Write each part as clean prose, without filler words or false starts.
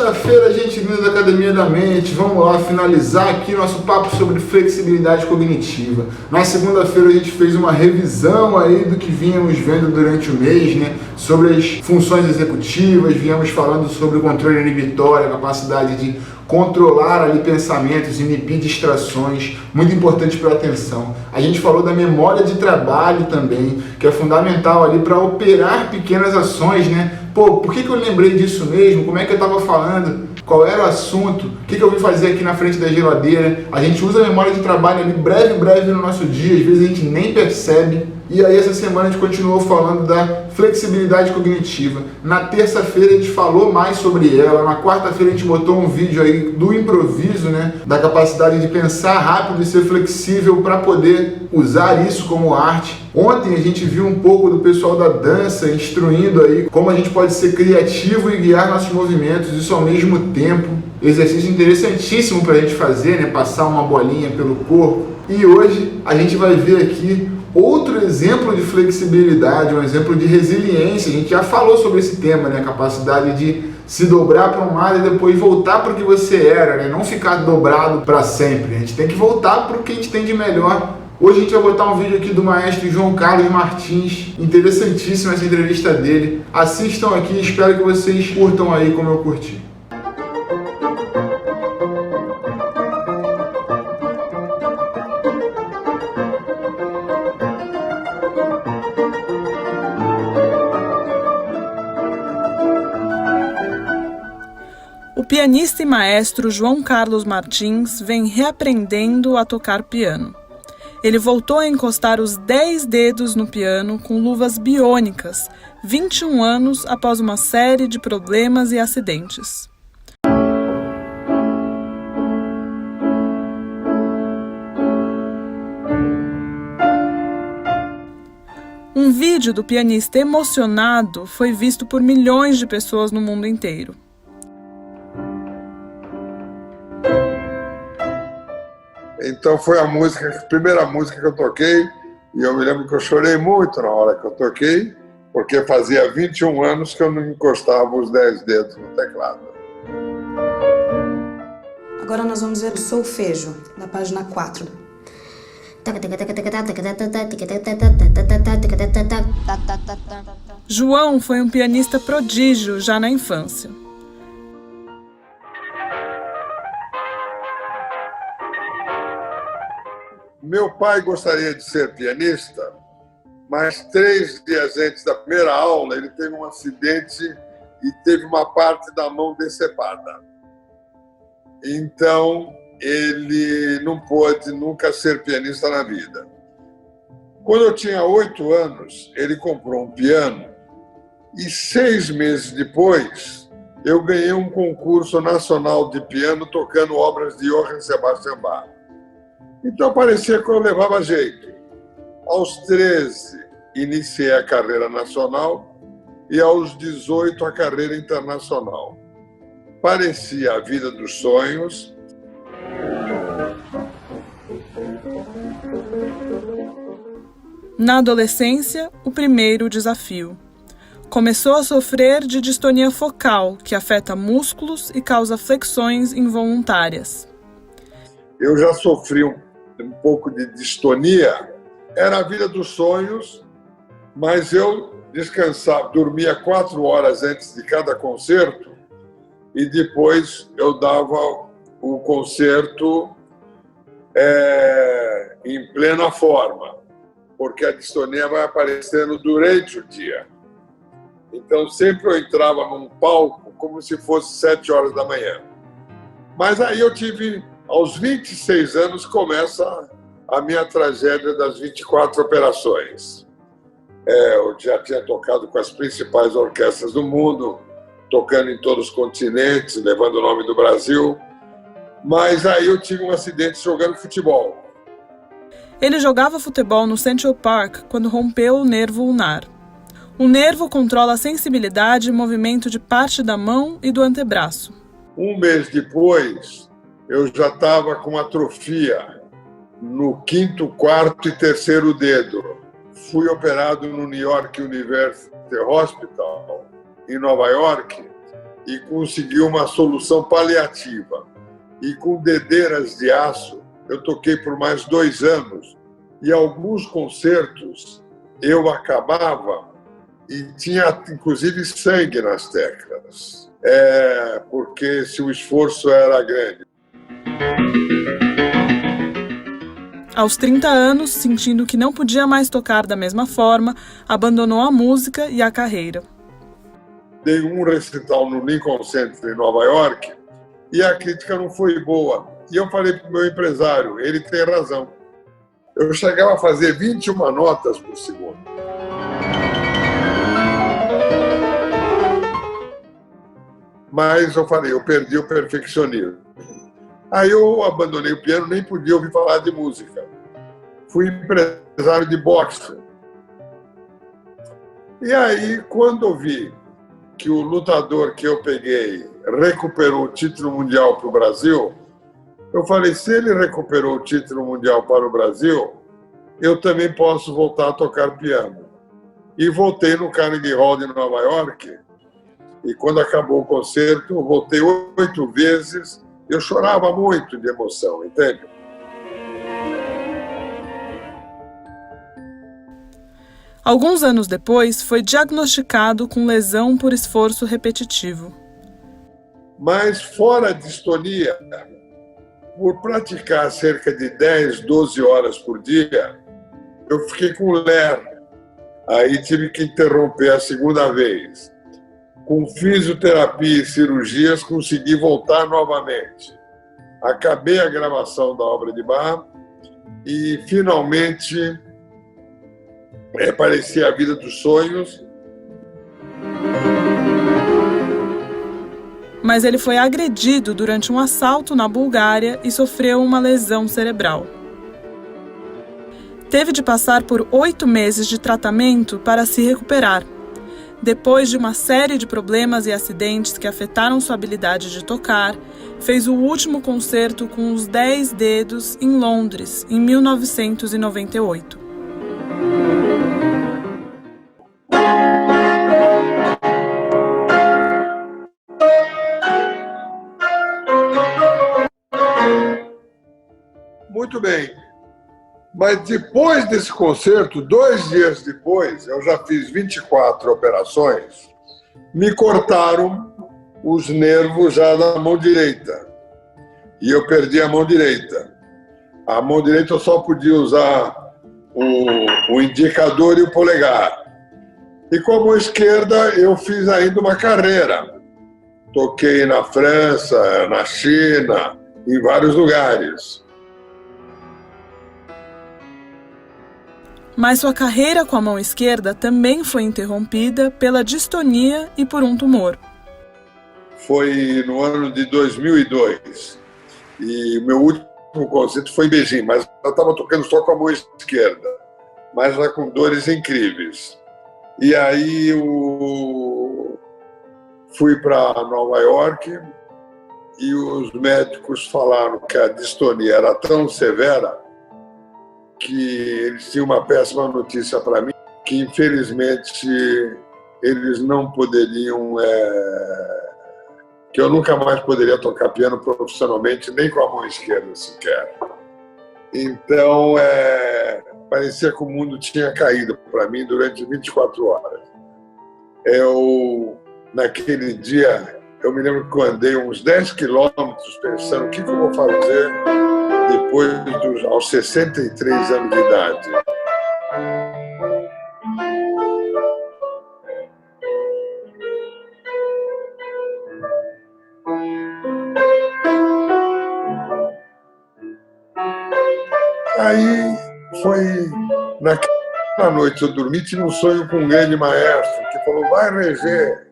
Terça-feira, gente linda da Academia da Mente, vamos lá finalizar aqui nosso papo sobre flexibilidade cognitiva. Na segunda-feira a gente fez uma revisão aí do que vínhamos vendo durante o mês, né? Sobre as funções executivas, viemos falando sobre o controle inibitório, a capacidade de controlar ali pensamentos, inibir distrações, muito importante para a atenção. A gente falou da memória de trabalho também, que é fundamental ali para operar pequenas ações, né? Pô, por que eu lembrei disso mesmo? Como é que eu estava falando? Qual era o assunto? O que eu vim fazer aqui na frente da geladeira? A gente usa a memória de trabalho ali breve no nosso dia, às vezes a gente nem percebe. E aí essa semana a gente continuou falando da flexibilidade cognitiva. Na terça-feira a gente falou mais sobre ela, na quarta-feira a gente botou um vídeo aí do improviso, né? Da capacidade de pensar rápido e ser flexível para poder usar isso como arte. Ontem a gente viu um pouco do pessoal da dança instruindo aí como a gente pode ser criativo e guiar nossos movimentos, isso ao mesmo tempo. Exercício interessantíssimo para a gente fazer, né? Passar uma bolinha pelo corpo. E hoje a gente vai ver aqui outro exemplo de flexibilidade, um exemplo de resiliência. A gente já falou sobre esse tema, né? A capacidade de se dobrar para um lado e depois voltar para o que você era, né? Não ficar dobrado para sempre. A gente tem que voltar para o que a gente tem de melhor. Hoje a gente vai botar um vídeo aqui do maestro João Carlos Martins. Interessantíssima essa entrevista dele. Assistam aqui, espero que vocês curtam aí como eu curti. O pianista e maestro João Carlos Martins vem reaprendendo a tocar piano. Ele voltou a encostar os 10 dedos no piano com luvas biônicas, 21 anos após uma série de problemas e acidentes. Um vídeo do pianista emocionado foi visto por milhões de pessoas no mundo inteiro. Então foi a primeira música que eu toquei, e eu me lembro que eu chorei muito na hora que eu toquei, porque fazia 21 anos que eu não encostava os 10 dedos no teclado. Agora nós vamos ver o solfejo, na página 4. João foi um pianista prodígio já na infância. Meu pai gostaria de ser pianista, mas 3 dias antes da primeira aula ele teve um acidente e teve uma parte da mão decepada. Então ele não pôde nunca ser pianista na vida. Quando eu tinha 8 anos, ele comprou um piano e 6 meses depois eu ganhei um concurso nacional de piano tocando obras de Johann Sebastian Bach. Então parecia que eu levava jeito. Aos 13, iniciei a carreira nacional e aos 18, a carreira internacional. Parecia a vida dos sonhos. Na adolescência, o primeiro desafio. Começou a sofrer de distonia focal, que afeta músculos e causa flexões involuntárias. Eu já sofri um pouco de distonia, era a vida dos sonhos, mas eu descansava, dormia 4 horas antes de cada concerto e depois eu dava o concerto em plena forma, porque a distonia vai aparecendo durante o dia. Então sempre eu entrava num palco como se fosse 7 horas da manhã. Mas aí eu tive... Aos 26 anos começa a minha tragédia das 24 operações. Eu já tinha tocado com as principais orquestras do mundo, tocando em todos os continentes, levando o nome do Brasil. Mas aí eu tive um acidente jogando futebol. Ele jogava futebol no Central Park quando rompeu o nervo ulnar. O nervo controla a sensibilidade e movimento de parte da mão e do antebraço. Um mês depois, eu já estava com atrofia no 5º, 4º e 3º dedo. Fui operado no New York University Hospital, em Nova York, e consegui uma solução paliativa. E com dedeiras de aço, eu toquei por mais 2 anos. E alguns concertos eu acabava e tinha, inclusive, sangue nas teclas. Porque se o esforço era grande. Aos 30 anos, sentindo que não podia mais tocar da mesma forma, abandonou a música e a carreira. Dei um recital no Lincoln Center, em Nova York, e a crítica não foi boa. E eu falei para o meu empresário, ele tem razão. Eu chegava a fazer 21 notas por segundo. Mas eu falei, eu perdi o perfeccionismo. Aí eu abandonei o piano, nem podia ouvir falar de música. Fui empresário de boxe. E aí, quando eu vi que o lutador que eu peguei recuperou o título mundial para o Brasil, eu falei, se ele recuperou o título mundial para o Brasil, eu também posso voltar a tocar piano. E voltei no Carnegie Hall de Nova York, e quando acabou o concerto, eu voltei 8 vezes. Eu chorava muito de emoção, entende? Alguns anos depois, foi diagnosticado com lesão por esforço repetitivo. Mas fora a distonia, por praticar cerca de 10, 12 horas por dia, eu fiquei com ler. Aí tive que interromper a segunda vez. Com fisioterapia e cirurgias, consegui voltar novamente. Acabei a gravação da obra de Bach e, finalmente, aparecia a vida dos sonhos. Mas ele foi agredido durante um assalto na Bulgária e sofreu uma lesão cerebral. Teve de passar por 8 meses de tratamento para se recuperar. Depois de uma série de problemas e acidentes que afetaram sua habilidade de tocar, fez o último concerto com os 10 dedos em Londres, em 1998. Muito bem. Mas depois desse concerto, 2 dias depois, eu já fiz 24 operações, me cortaram os nervos já da mão direita. E eu perdi a mão direita. A mão direita eu só podia usar o indicador e o polegar. E com a mão esquerda eu fiz ainda uma carreira. Toquei na França, na China, em vários lugares. Mas sua carreira com a mão esquerda também foi interrompida pela distonia e por um tumor. Foi no ano de 2002. E o meu último concerto foi em Beijing, mas eu estava tocando só com a mão esquerda, mas já com dores incríveis. E aí eu fui para Nova York e os médicos falaram que a distonia era tão severa que eles tinham uma péssima notícia para mim, que infelizmente eles não poderiam, que eu nunca mais poderia tocar piano profissionalmente, nem com a mão esquerda sequer. Então, parecia que o mundo tinha caído para mim durante 24 horas. Naquele dia, eu me lembro que eu andei uns 10 quilômetros pensando o que eu vou fazer depois aos 63 anos de idade. Aí foi naquela noite eu dormi, tive um sonho com um grande maestro que falou, vai reger.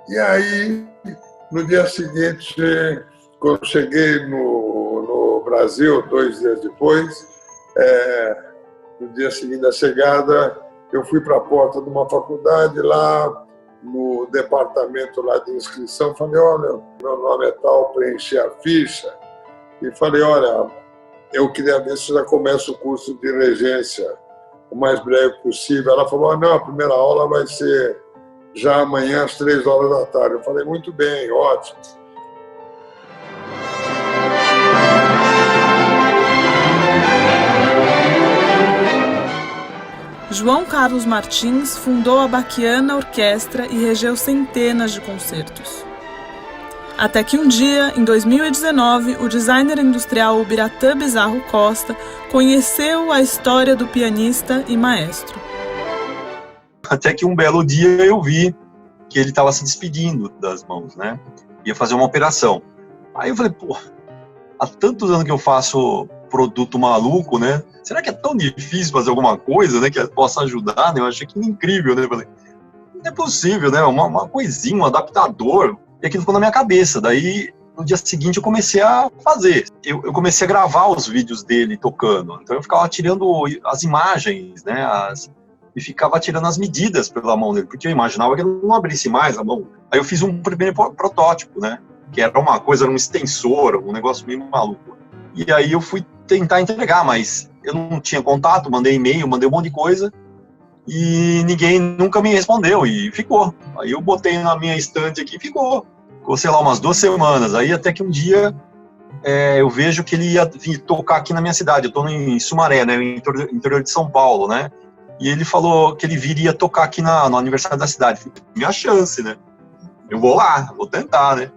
E aí, no dia seguinte, quando eu cheguei no Brasil, 2 dias depois, no dia seguinte da chegada, eu fui para a porta de uma faculdade lá, no departamento lá de inscrição, falei, olha, meu nome é tal, preenchi a ficha, e falei, olha, eu queria ver se já começa o curso de regência o mais breve possível. Ela falou, não, a primeira aula vai ser já amanhã às 3 horas da tarde. Eu falei, muito bem, ótimo. João Carlos Martins fundou a Baquiana Orquestra e regeu centenas de concertos. Até que um dia, em 2019, o designer industrial Ubiratã Bizarro Costa conheceu a história do pianista e maestro. Até que um belo dia eu vi que ele estava se despedindo das mãos, né? Ia fazer uma operação. Aí eu falei, pô, há tantos anos que eu faço produto maluco, né? Será que é tão difícil fazer alguma coisa, né, que possa ajudar, né? Eu achei aquilo incrível, né? Eu falei, não é possível, né? Uma coisinha, um adaptador. E aquilo ficou na minha cabeça. Daí, no dia seguinte, eu comecei a fazer. Eu comecei a gravar os vídeos dele tocando. Então, eu ficava tirando as imagens, né? E ficava tirando as medidas pela mão dele, porque eu imaginava que ele não abrisse mais a mão. Aí eu fiz um primeiro protótipo, né? Que era uma coisa, era um extensor, um negócio meio maluco. E aí eu fui tentar entregar, mas eu não tinha contato, mandei e-mail, mandei um monte de coisa, e ninguém nunca me respondeu, e ficou. Aí eu botei na minha estante aqui e ficou, sei lá, umas 2 semanas. Aí até que um dia eu vejo que ele ia vir tocar aqui na minha cidade. Eu estou em Sumaré, né, interior de São Paulo, né? E ele falou que ele viria tocar aqui no aniversário da cidade. Minha chance, né? Eu vou lá, vou tentar, né?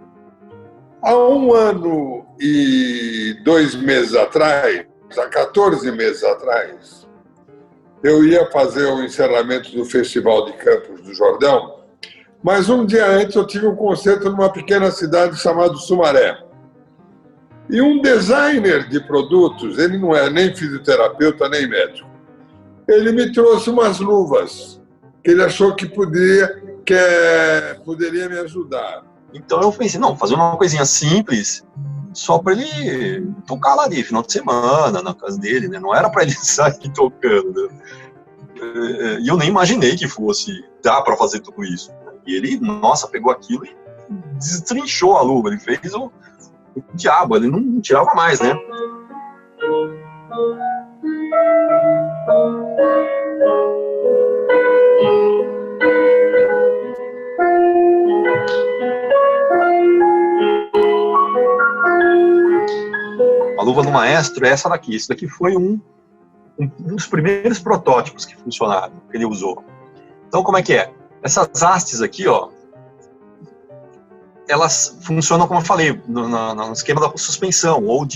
Há 1 ano e 2 meses atrás, há 14 meses atrás, eu ia fazer o encerramento do Festival de Campos do Jordão, mas um dia antes eu tive um concerto numa pequena cidade chamada Sumaré. E um designer de produtos, ele não é nem fisioterapeuta nem médico, ele me trouxe umas luvas que ele achou que poderia me ajudar. Então eu pensei, não, fazer uma coisinha simples, só para ele tocar lá de final de semana, na casa dele, né? Não era para ele sair tocando, né? E eu nem imaginei que fosse dar para fazer tudo isso. E ele, nossa, pegou aquilo e destrinchou a luva, ele fez o diabo, ele não tirava mais, né? A luva do maestro é essa daqui. Esse daqui foi um dos primeiros protótipos que funcionaram, que ele usou. Então, como é que é? Essas hastes aqui, ó, elas funcionam, como eu falei, no esquema da suspensão, ou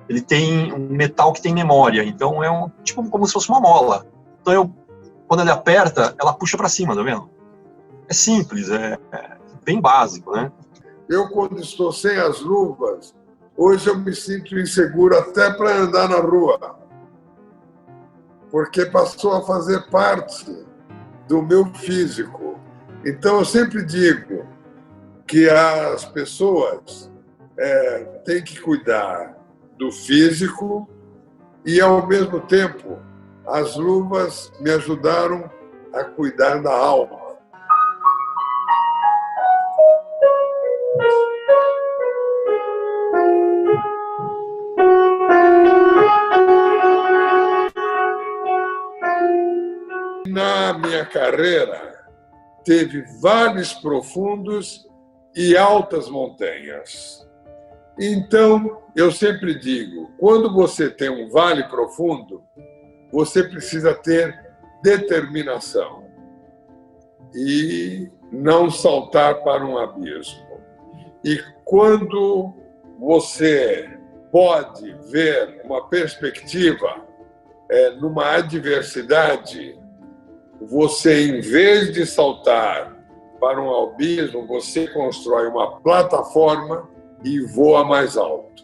ele tem um metal que tem memória, então é tipo como se fosse uma mola. Então, quando ele aperta, ela puxa para cima, tá vendo? É simples, é bem básico, né? Eu, quando estou sem as luvas, hoje eu me sinto inseguro até para andar na rua, porque passou a fazer parte do meu físico. Então, eu sempre digo que as pessoas têm que cuidar do físico e, ao mesmo tempo, as luvas me ajudaram a cuidar da alma. Na minha carreira, teve vales profundos e altas montanhas. Então, eu sempre digo, quando você tem um vale profundo, você precisa ter determinação e não saltar para um abismo. E quando você pode ver uma perspectiva numa adversidade, você, em vez de saltar para um abismo, você constrói uma plataforma e voa mais alto.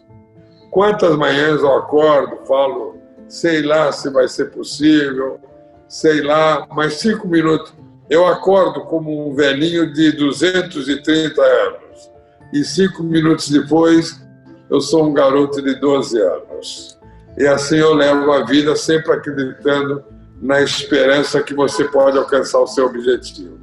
Quantas manhãs eu acordo, falo, sei lá se vai ser possível, sei lá, mas 5 minutos. Eu acordo como um velhinho de 230 anos e 5 minutos depois eu sou um garoto de 12 anos. E assim eu levo a vida sempre acreditando na esperança que você pode alcançar o seu objetivo.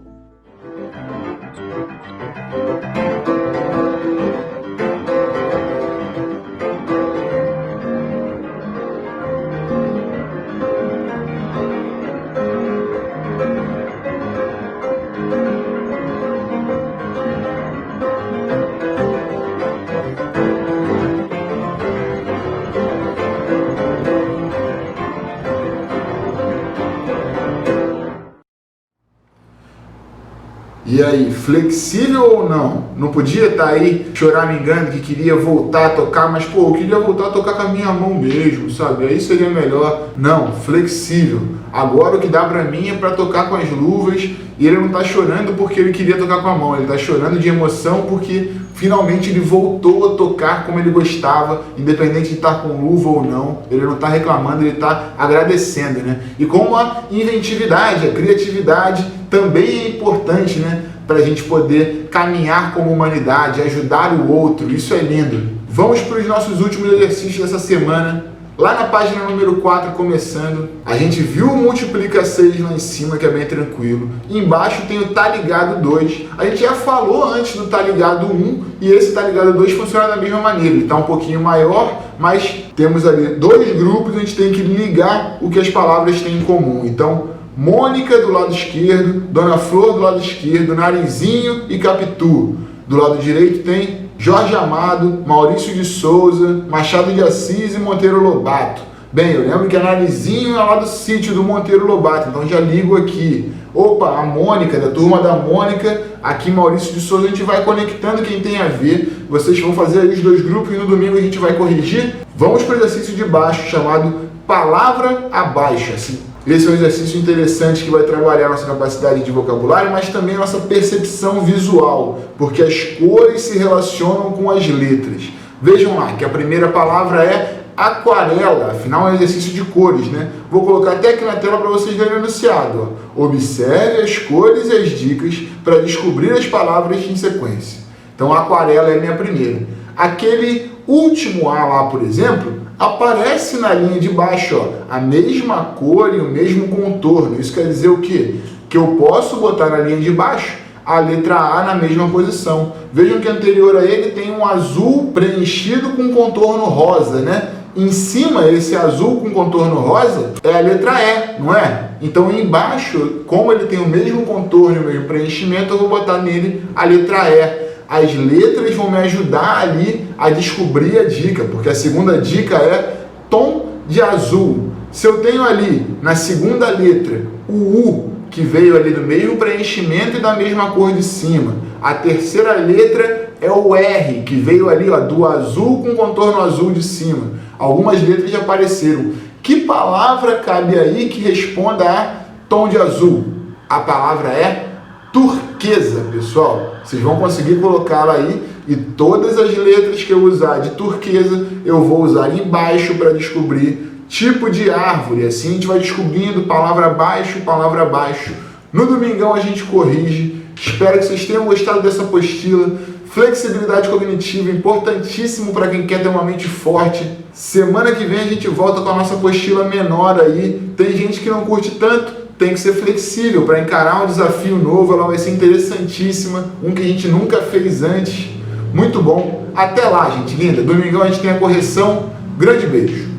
E aí, flexível ou não? Não podia estar aí choramingando que queria voltar a tocar, mas pô, eu queria voltar a tocar com a minha mão mesmo, sabe? Aí seria melhor. Não, flexível. Agora o que dá pra mim é pra tocar com as luvas, e ele não tá chorando porque ele queria tocar com a mão, ele tá chorando de emoção porque finalmente ele voltou a tocar como ele gostava, independente de estar com luva ou não. Ele não está reclamando, ele está agradecendo, né? E como a inventividade, a criatividade também é importante, né? Para a gente poder caminhar como humanidade, ajudar o outro. Isso é lindo. Vamos para os nossos últimos exercícios dessa semana. Lá na página número 4, começando, a gente viu o multiplica 6 lá em cima, que é bem tranquilo. Embaixo tem o tá ligado 2. A gente já falou antes do tá ligado 1, e esse tá ligado 2 funciona da mesma maneira. Ele está um pouquinho maior, mas temos ali dois grupos, a gente tem que ligar o que as palavras têm em comum. Então, Mônica do lado esquerdo, Dona Flor do lado esquerdo, Narizinho e Capitu. Do lado direito tem Jorge Amado, Maurício de Souza, Machado de Assis e Monteiro Lobato. Bem, eu lembro que a Narizinho é lá do sítio do Monteiro Lobato, então já ligo aqui. Opa, a Mônica, da turma da Mônica, aqui Maurício de Souza, a gente vai conectando quem tem a ver. Vocês vão fazer aí os dois grupos e no domingo a gente vai corrigir. Vamos para o exercício de baixo, chamado Palavra Abaixo. Assim, esse é um exercício interessante que vai trabalhar nossa capacidade de vocabulário, mas também nossa percepção visual, porque as cores se relacionam com as letras. Vejam lá que a primeira palavra é aquarela, afinal é um exercício de cores, né? Vou colocar até aqui na tela para vocês verem o enunciado. Ó. Observe as cores e as dicas para descobrir as palavras em sequência. Então, aquarela é a minha primeira. Aquele último A lá, por exemplo, aparece na linha de baixo, ó, a mesma cor e o mesmo contorno. Isso quer dizer o quê? Que eu posso botar na linha de baixo a letra A na mesma posição. Vejam que anterior a ele tem um azul preenchido com contorno rosa, né? Em cima, esse azul com contorno rosa é a letra E, não é? Então, embaixo, como ele tem o mesmo contorno e o mesmo preenchimento, eu vou botar nele a letra E. As letras vão me ajudar ali a descobrir a dica, porque a segunda dica é tom de azul. Se eu tenho ali, na segunda letra, o U, que veio ali do mesmo preenchimento e da mesma cor de cima. A terceira letra é o R, que veio ali, ó, do azul com contorno azul de cima. Algumas letras já apareceram. Que palavra cabe aí que responda a tom de azul? A palavra é turquesa, pessoal. Vocês vão conseguir colocá-la aí e todas as letras que eu usar de turquesa, eu vou usar embaixo para descobrir tipo de árvore. Assim a gente vai descobrindo palavra abaixo, palavra abaixo. No domingão a gente corrige. Espero que vocês tenham gostado dessa apostila. Flexibilidade cognitiva, importantíssimo para quem quer ter uma mente forte. Semana que vem a gente volta com a nossa apostila menor aí. Tem gente que não curte tanto, tem que ser flexível para encarar um desafio novo. Ela vai ser interessantíssima, um que a gente nunca fez antes. Muito bom. Até lá, gente linda. Domingão a gente tem a correção. Grande beijo.